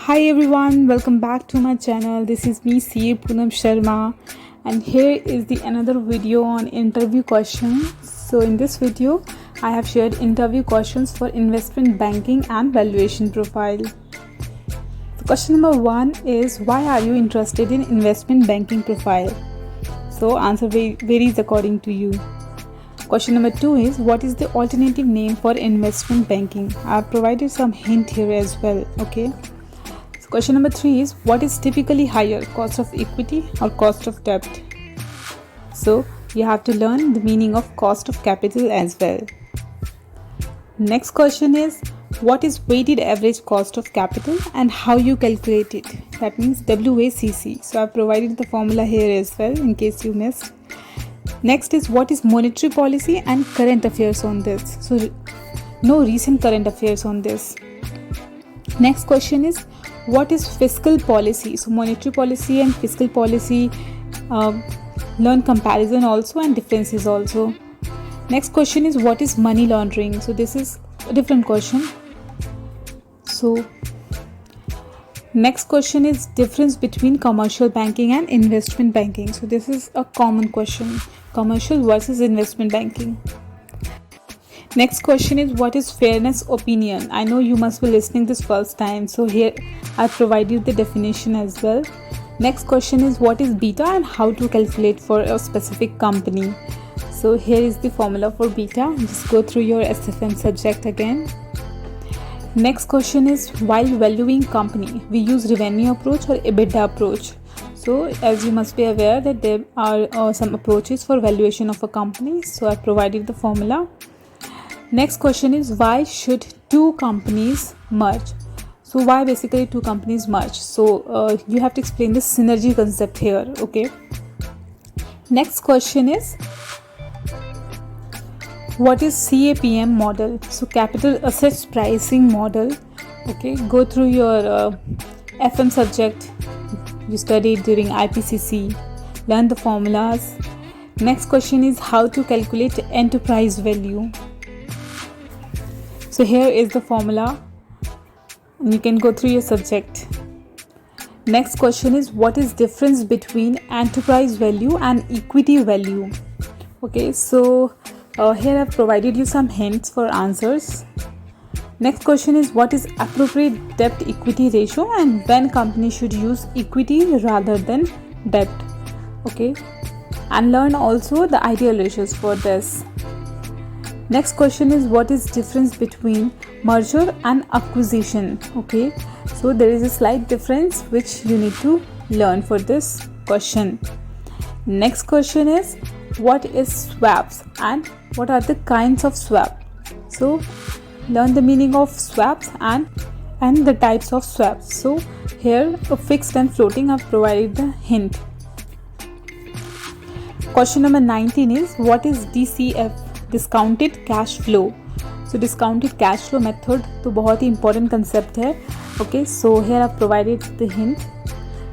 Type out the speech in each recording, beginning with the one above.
Hi everyone, welcome back to my channel. This is me CA Poonam Sharma, and here is the another video on interview questions. So in this video I have shared interview questions for investment banking and valuation profile. So question number 1 is, why are you interested in investment banking profile? So answer varies according to you. Question number 2 is, what is the alternative name for investment banking? I have provided some hint here as well. Okay. Question number 3 is, what is typically higher, cost of equity or cost of debt? So you have to learn the meaning of cost of capital as well. Next question is, what is weighted average cost of capital and how you calculate it? That means WACC. So I've provided the formula here as well in case you missed. Next is, what is monetary policy and current affairs on this? So no recent current affairs on this. Next question is, what is fiscal policy? So monetary policy and fiscal policy, learn comparison also and differences also. Next question is, what is money laundering? So this is a different question. So next question is, difference between commercial banking and investment banking. So this is a common question, commercial versus investment banking. Next question is, what is fairness opinion? I know you must be listening this first time, so here I provided the definition as well. Next question is, what is beta and how to calculate for a specific company? So here is the formula for beta. Just go through your SFM subject again. Next question is, while valuing company, we use revenue approach or EBITDA approach. So as you must be aware that there are some approaches for valuation of a company. So I provided the formula. Next question is, why should two companies merge? So why basically two companies merge? So you have to explain the synergy concept here. Okay. Next question is, what is CAPM model? So capital assets pricing model. Okay. Go through your FM subject you studied during IPCC. Learn the formulas. Next question is, how to calculate enterprise value? So here is the formula. You can go through your subject. Next question is, what is difference between enterprise value and equity value? Okay, so here I've provided you some hints for answers. Next question is, what is appropriate debt equity ratio and when company should use equity rather than debt? Okay, and learn also the ideal ratios for this. Next question is, what is difference between merger and acquisition? Okay, so there is a slight difference which you need to learn for this question. Next question is, what is swaps and what are the kinds of swap? So learn the meaning of swaps and the types of swaps. So here a fixed and floating, I've provided the hint. Question number 19 is, what is DCF? Discounted cash flow. So discounted cash flow method तो बहुत ही important concept है. Okay, so here I provided the hint.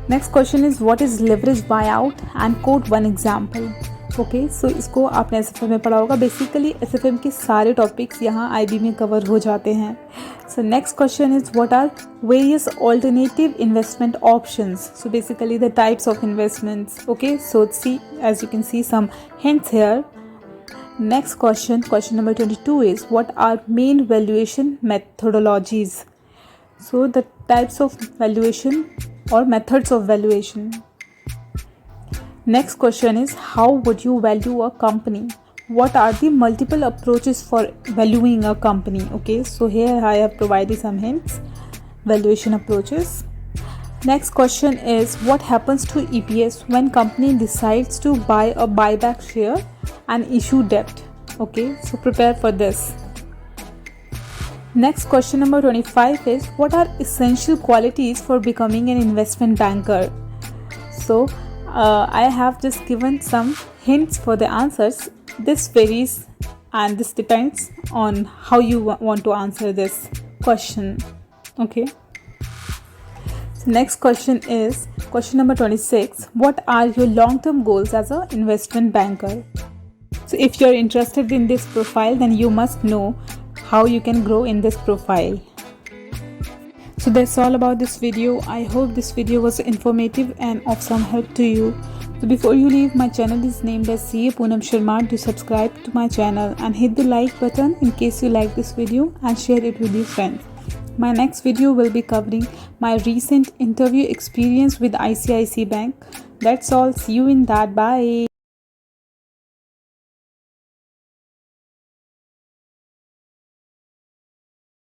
Next question is, what is leverage buyout and quote one example. Okay, so इसको आपने SFM में पढ़ा होगा. Basically SFM के सारे टॉपिक्स यहाँ आईबी में कवर हो जाते हैं. So next question is, what are various alternative investment options. So basically the types of investments. Okay, so see as you can see some hints here. Next question, question number 22 is, what are main valuation methodologies? So the types of valuation or methods of valuation. Next question is, how would you value a company? What are the multiple approaches for valuing a company? Okay, so here I have provided some hints, valuation approaches. Next question is, what happens to EPS when company decides to buy a buyback share and issue debt? Okay, so prepare for this. Next question number 25 is, what are essential qualities for becoming an investment banker? So I have just given some hints for the answers. This varies and this depends on how you want to answer this question. Okay. So next question is question number 26. What are your long-term goals as an investment banker? So if you're interested in this profile, then you must know how you can grow in this profile. So that's all about this video. I hope this video was informative and of some help to you. So before you leave, my channel is named as CA Poonam Sharma. Do subscribe to my channel and hit the like button in case you like this video, and share it with your friends. My next video will be covering my recent interview experience with ICICI Bank. That's all. See you in that. Bye.